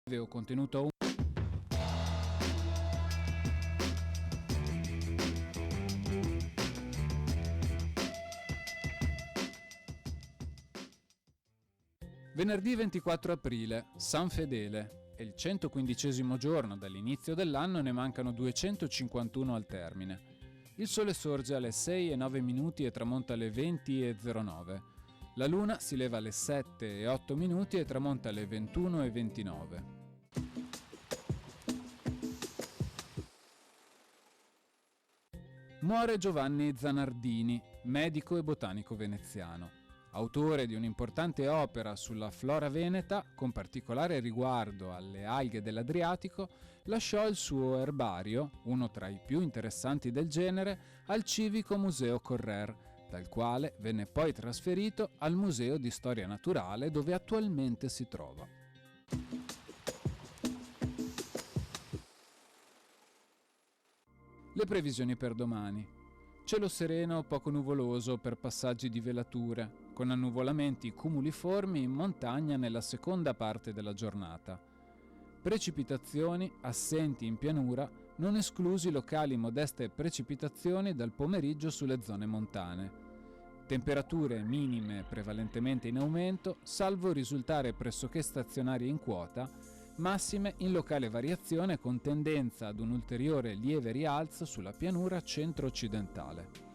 Avevo contenuto Venerdì 24 aprile, San Fedele. È il 115° giorno dall'inizio dell'anno e ne mancano 251 al termine. Il sole sorge alle 6:09 e tramonta alle 20:09. La luna si leva alle 7:08 e tramonta alle 21:29. Muore Giovanni Zanardini, medico e botanico veneziano. Autore di un'importante opera sulla flora veneta, con particolare riguardo alle alghe dell'Adriatico, lasciò il suo erbario, uno tra i più interessanti del genere, al Civico Museo Correr, dal quale venne poi trasferito al Museo di Storia Naturale, dove attualmente si trova. Le previsioni per domani. Cielo sereno, poco nuvoloso per passaggi di velature, con annuvolamenti cumuliformi in montagna nella seconda parte della giornata. Precipitazioni assenti in pianura, non esclusi locali modeste precipitazioni dal pomeriggio sulle zone montane. Temperature minime prevalentemente in aumento, salvo risultare pressoché stazionarie in quota, massime in locale variazione con tendenza ad un ulteriore lieve rialzo sulla pianura centro-occidentale.